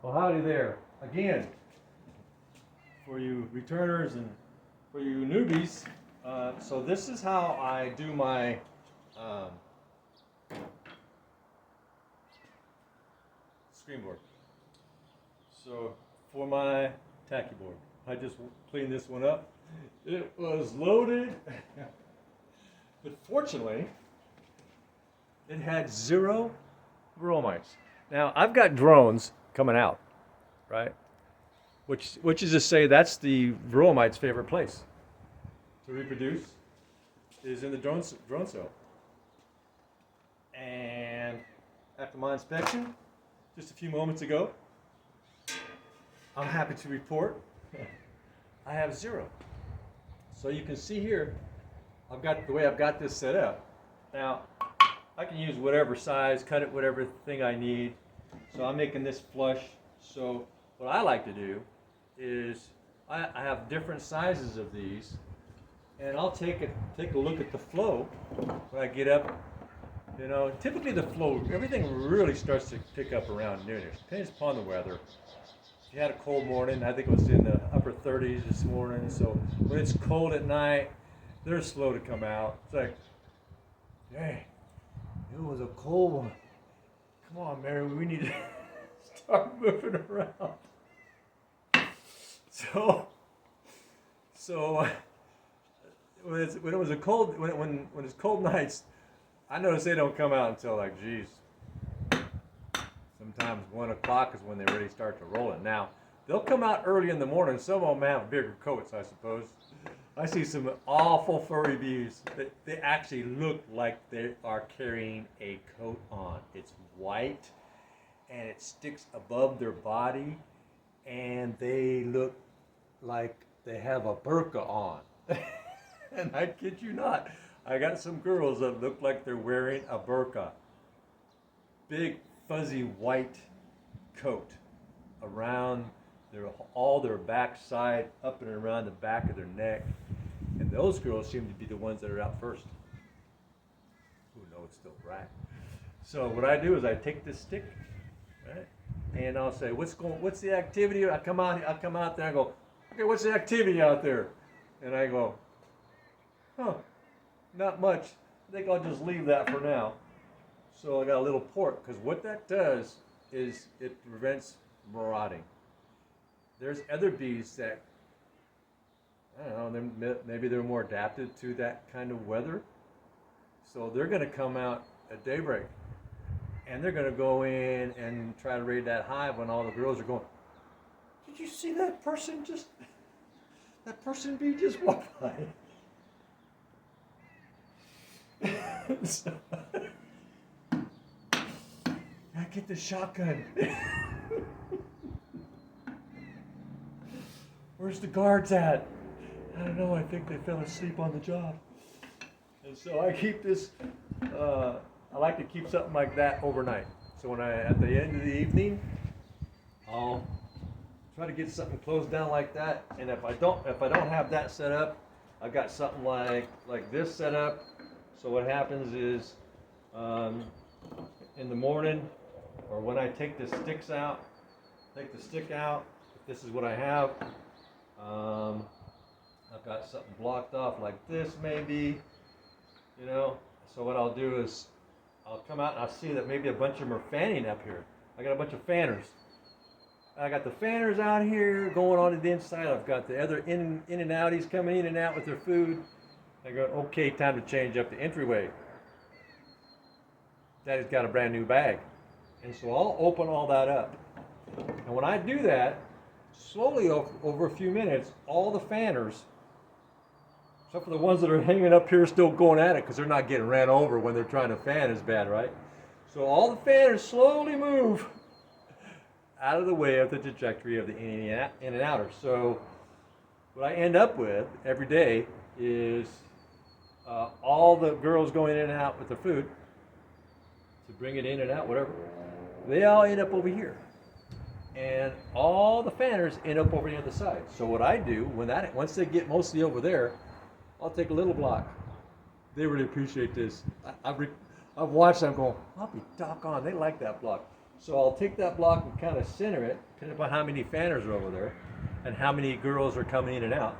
Well, howdy there. Again, for you returners and for you newbies, so this is how I do my screen board. So for my tacky board, I just cleaned this one up. It was loaded, but fortunately, it had 0 varroa mites. Now I've got drones coming out, right? Which is to say that's the varroa mite's favorite place to reproduce is in the drone cell. And after my inspection, just a few moments ago, I'm happy to report I have 0. So you can see here, I've got the way I've got this set up. Now, I can use whatever size, cut it whatever thing I need. So I'm making this flush. So what I like to do is I have different sizes of these, and I'll take a look at the flow when I get up. You know, typically the flow, everything really starts to pick up around noonish. Depends upon the weather. If you had a cold morning, I think it was in the upper 30s this morning. So when it's cold at night, they're slow to come out. It's like, dang, it was a cold one. Come on, Mary, we need to start moving around. So when it was a cold, when it's cold nights, I notice they don't come out until like, geez, sometimes 1 o'clock is when they really start to roll it. Now, they'll come out early in the morning. Some of them have bigger coats, I suppose. I see some awful furry bees. They actually look like they are carrying a coat on. It's white, and it sticks above their body, and they look like they have a burqa on. And I kid you not, I got some girls that look like they're wearing a burqa. Big, fuzzy white coat around all their backside, up and around the back of their neck. And those girls seem to be the ones that are out first. Ooh, no, it's still bright. So what I do is I take this stick, right, and I'll say, what's the activity? I come out there and I go, okay, what's the activity out there? And I go, huh, not much. I think I'll just leave that for now. So I got a little port, because what that does is it prevents marauding. There's other bees that, I don't know, maybe they're more adapted to that kind of weather. So they're going to come out at daybreak, and they're going to go in and try to raid that hive when all the girls are going, did you see that person bee just walked by? So, I get the shotgun. Where's the guards at? I don't know, I think they fell asleep on the job. And so I keep this, I like to keep something like that overnight. So when at the end of the evening, I'll try to get something closed down like that. And if I don't have that set up, I've got something like this set up. So what happens is, in the morning, or when I take the stick out, if this is what I have, I've got something blocked off like this maybe, you know. So what I'll do is, I'll come out and I'll see that maybe a bunch of them are fanning up here. I got a bunch of fanners. I got the fanners out here going on to the inside. I've got the other in and outies coming in and out with their food. I go, okay, time to change up the entryway. Daddy's got a brand new bag. And so I'll open all that up. And when I do that, slowly over a few minutes, all the fanners, except for the ones that are hanging up here still going at it because they're not getting ran over when they're trying to fan as bad, right? So all the fanners slowly move out of the way of the trajectory of the in and outer. So what I end up with every day is all the girls going in and out with their food to bring it in and out, whatever. They all end up over here. And all the fanners end up over the other side. So what I do, once they get mostly over there, I'll take a little block. They really appreciate this. I've watched them go, I'll be doggone, they like that block. So I'll take that block and kind of center it, depending upon how many fanners are over there and how many girls are coming in and out.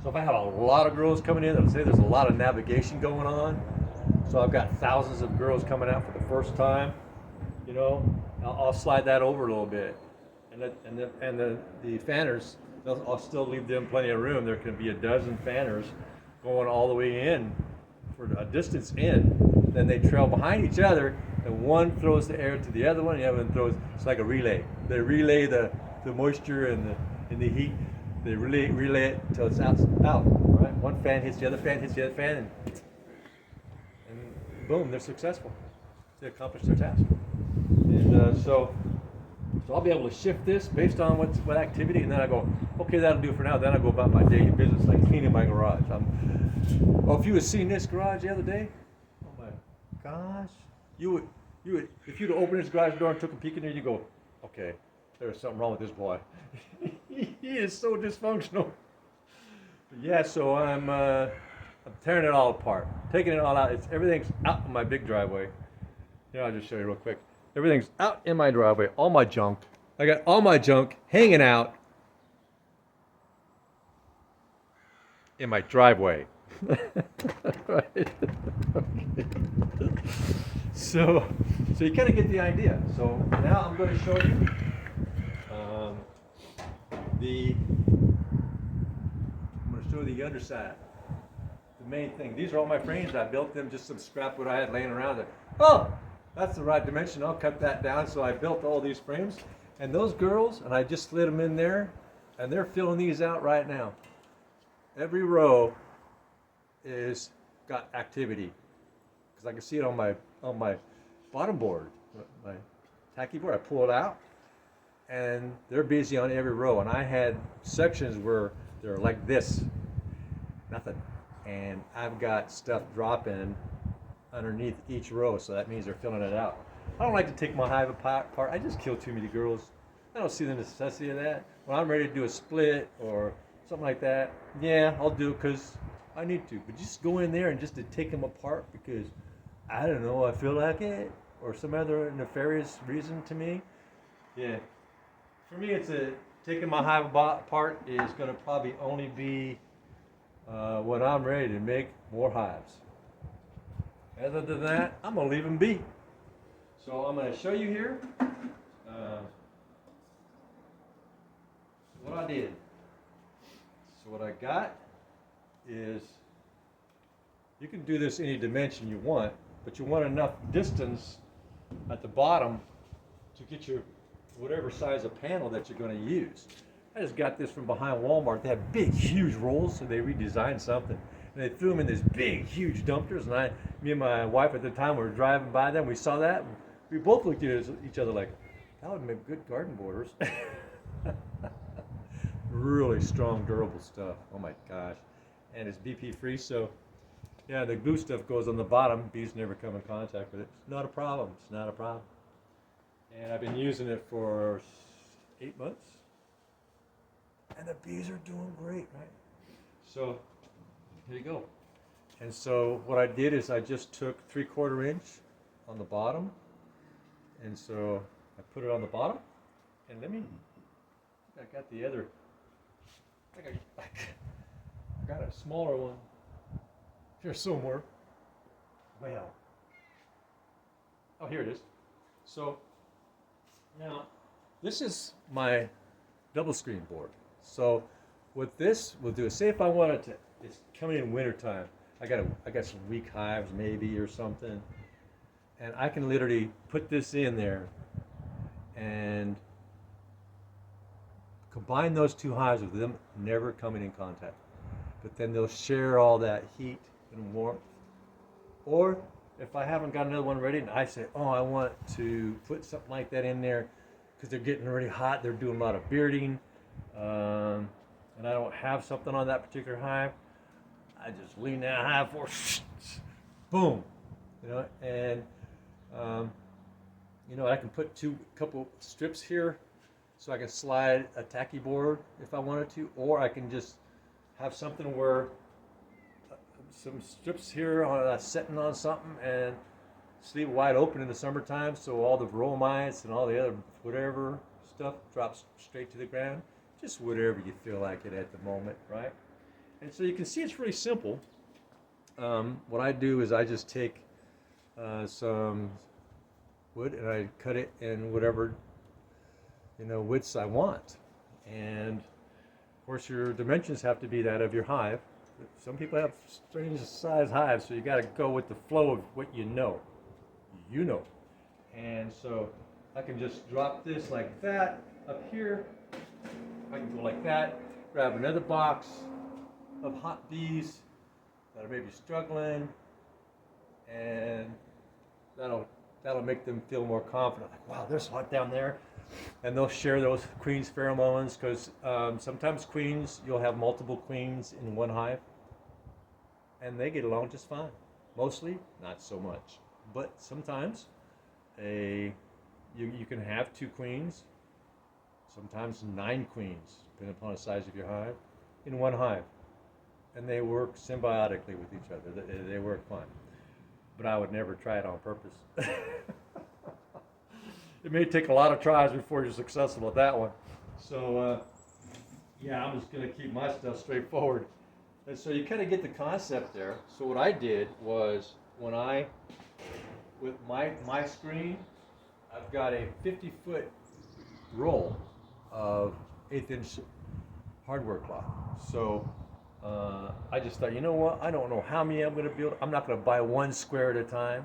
So if I have a lot of girls coming in, let's say there's a lot of navigation going on, so I've got thousands of girls coming out for the first time, you know, I'll slide that over a little bit. And the fanners, I'll still leave them plenty of room. There can be a dozen fanners going all the way in for a distance in. Then they trail behind each other, and one throws the air to the other one, and the other one throws. It's like a relay. They relay the moisture and the heat. They relay it until it's out. Right? One fan hits the other fan, hits the other fan, and boom, they're successful. They accomplish their task. And so I'll be able to shift this based on what activity, and then I go, okay, that'll do for now. Then I go about my daily business, like cleaning my garage. If you had seen this garage the other day, oh my gosh, you would, if you'd opened this garage door and took a peek in there, you go, okay, there's something wrong with this boy. He is so dysfunctional. But yeah, so I'm tearing it all apart, taking it all out. Everything's out in my big driveway. Here, I'll just show you real quick. Everything's out in my driveway, all my junk. I got all my junk hanging out in my driveway. Right? Okay. So you kind of get the idea. So now I'm going to show you the underside. The main thing. These are all my frames. I built them, just some scrap wood I had laying around there. Oh, that's the right dimension. I'll cut that down. So I built all these frames, and those girls, and I just slid them in there, and they're filling these out right now. Every row is got activity, because I can see it on my bottom board, my tacky board. I pull it out, and they're busy on every row. And I had sections where they're like this, nothing, and I've got stuff dropping underneath each row, so that means they're filling it out. I don't like to take my hive apart. I just kill too many girls. I don't see the necessity of that. When I'm ready to do a split or something like that, yeah, I'll do it because I need to. But just go in there and just to take them apart because, I don't know, I feel like it, or some other nefarious reason to me, yeah. For me, taking my hive apart is going to probably only be when I'm ready to make more hives. Other than that, I'm going to leave them be. So I'm going to show you here what I did. So what I got is, you can do this any dimension you want, but you want enough distance at the bottom to get your whatever size of panel that you're going to use. I just got this from behind Walmart. They have big, huge rolls, so they redesigned something. And they threw them in these big, huge dumpsters, and me and my wife at the time were driving by them. We saw that. And we both looked at each other like, that would make good garden borders. Really strong, durable stuff. Oh my gosh. And it's BP free, so yeah, the glue stuff goes on the bottom. Bees never come in contact with it. It's not a problem. It's not a problem. And I've been using it for 8 months. And the bees are doing great, right? So here you go. And so what I did is I just took 3/4 inch on the bottom. And so I put it on the bottom. And I got the other, I got a smaller one here somewhere. Well, oh, here it is. So now this is my double screen board. So what this will do is, say if I wanted to, it's coming in winter time, I got some weak hives maybe or something, and I can literally put this in there and combine those two hives with them never coming in contact. But then they'll share all that heat and warmth. Or if I haven't got another one ready and I say, oh, I want to put something like that in there because they're getting really hot, they're doing a lot of bearding, and I don't have something on that particular hive, I just lean that hive for, boom, and I can put couple strips here, so I can slide a tacky board if I wanted to, or I can just have something where some strips here on setting on something and sleep wide open in the summertime, so all the roll mites and all the other whatever stuff drops straight to the ground. Just whatever you feel like it at the moment, right? And so you can see it's really simple. What I do is I just take some wood and I cut it in whatever widths I want. And of course your dimensions have to be that of your hive. Some people have strange size hives, so you got to go with the flow of what you know. And so I can just drop this like that up here. I can go like that, grab another box of hot bees that are maybe struggling, and that'll make them feel more confident. Like, wow, there's hot down there. And they'll share those queen's pheromones, because sometimes queens, you'll have multiple queens in one hive, and they get along just fine. Mostly, not so much. But sometimes you can have 2 queens, sometimes 9 queens, depending upon the size of your hive, in one hive. And they work symbiotically with each other. They work fine. But I would never try it on purpose. It may take a lot of tries before you're successful at that one. So, yeah, I'm just going to keep my stuff straightforward. And so you kind of get the concept there. So what I did was, with my screen, I've got a 50-foot roll of 1/8" hardware cloth. So I just thought, you know what? I don't know how many I'm going to build. I'm not going to buy 1 square at a time.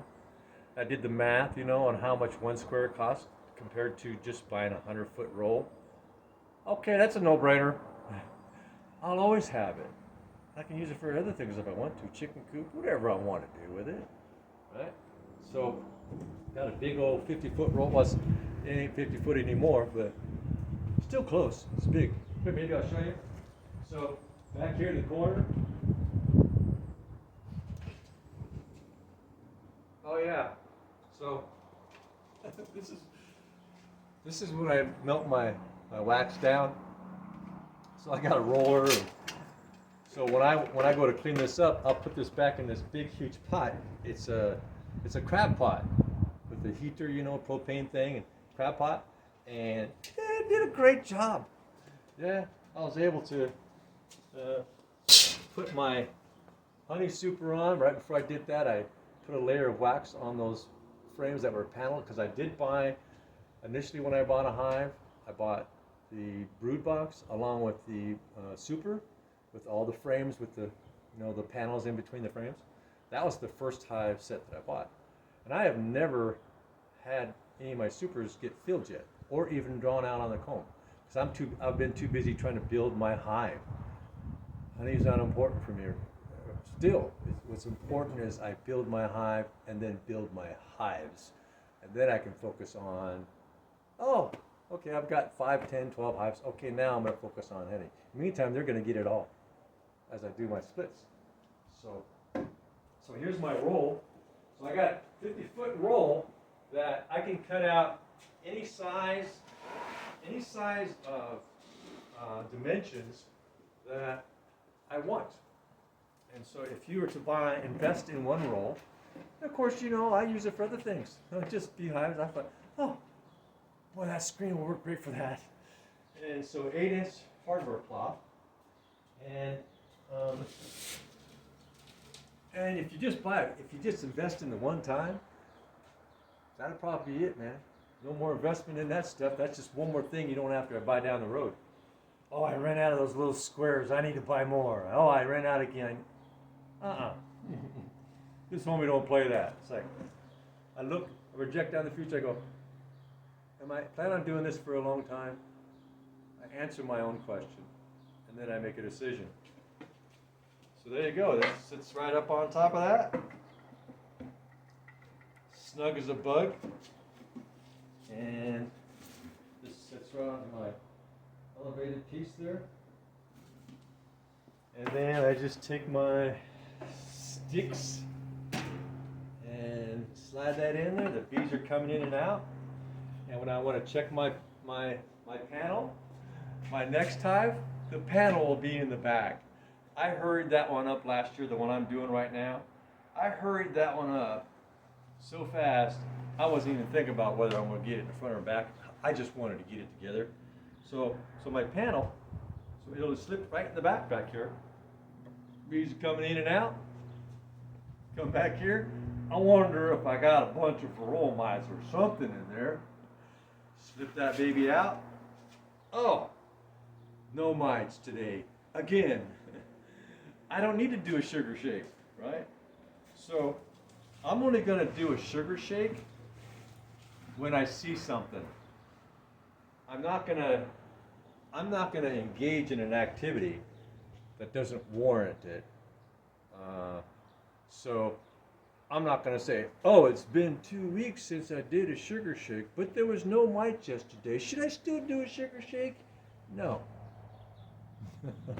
I did the math, on how much 1 square costs compared to just buying a 100-foot roll. Okay, that's a no-brainer. I'll always have it. I can use it for other things if I want to, chicken coop, whatever I want to do with it, right? So, got a big old 50-foot roll. Well, it ain't 50 foot anymore, but still close. It's big. Here, maybe I'll show you. So, back here in the corner. Oh yeah. So, this is when I melt my wax down. So I got a roller. So when I go to clean this up, I'll put this back in this big huge pot. It's a crab pot with the heater, propane thing, and crab pot, and it did a great job. Yeah, I was able to put my honey super on. Right before I did that, I put a layer of wax on those frames that were paneled, because I did buy, initially when I bought a hive, I bought the brood box along with the super, with all the frames with the the panels in between the frames. That was the first hive set that I bought, and I have never had any of my supers get filled yet, or even drawn out on the comb, because I've been too busy trying to build my hive. Honey is not important for me. Still, what's important is I build my hive and then build my hives, and then I can focus on, oh, okay, I've got 5, 10, 12 hives. Okay, now I'm going to focus on honey. In the meantime, they're going to get it all as I do my splits. So here's my roll. So I got 50-foot roll that I can cut out any size of dimensions that I want. And so if you were to invest in one roll, of course, I use it for other things. Not just beehives. I thought, oh, boy, that screen will work great for that. And so 8" hardware cloth. And if you just invest in the one time, that'll probably be it, man. No more investment in that stuff. That's just one more thing you don't have to buy down the road. Oh, I ran out of those little squares. I need to buy more. Oh, I ran out again. This homie don't play that. It's like, I project down the future, I go, am I plan on doing this for a long time? I answer my own question, and then I make a decision. So there you go. That sits right up on top of that. Snug as a bug. And this sits right on my elevated piece there. And then I just take my sticks and slide that in there. The bees are coming in and out. And when I want to check my panel, my next hive, the panel will be in the back. I hurried that one up last year, the one I'm doing right now. I hurried that one up so fast, I wasn't even thinking about whether I'm going to get it in the front or back. I just wanted to get it together. So my panel, so it'll slip right in the back here. Bees are coming in and out. Come back here. I wonder if I got a bunch of varroa mites or something in there. Slip that baby out. Oh, no mites today. Again, I don't need to do a sugar shake, right? So I'm only gonna do a sugar shake when I see something. I'm not gonna engage in an activity that doesn't warrant it. So I'm not going to say, oh, it's been 2 weeks since I did a sugar shake, but there was no mites yesterday. Should I still do a sugar shake? No.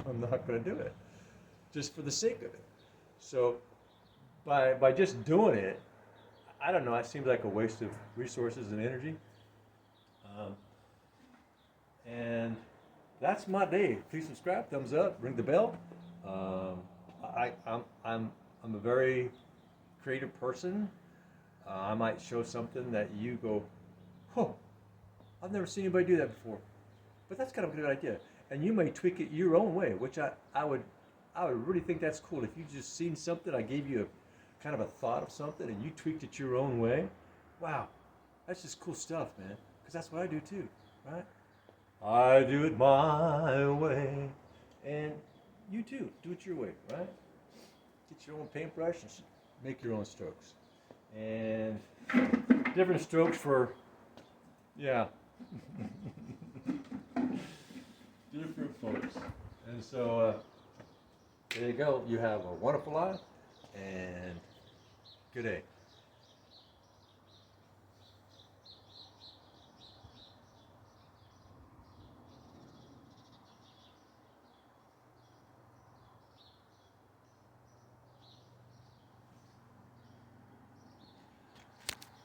I'm not going to do it, just for the sake of it. So by just doing it, I don't know, it seems like a waste of resources and energy. And that's my day. Please subscribe, thumbs up, ring the bell. I'm a very creative person. I might show something that you go, oh, I've never seen anybody do that before. But that's kind of a good idea. And you may tweak it your own way, which I would really think that's cool. If you just seen something, I gave you a kind of a thought of something and you tweaked it your own way. Wow, that's just cool stuff, man. Because that's what I do too, right? I do it my way. And you too, do it your way, right? Get your own paintbrush and make your own strokes. And different strokes for, yeah, different folks. And so, there you go. You have a wonderful life and good day.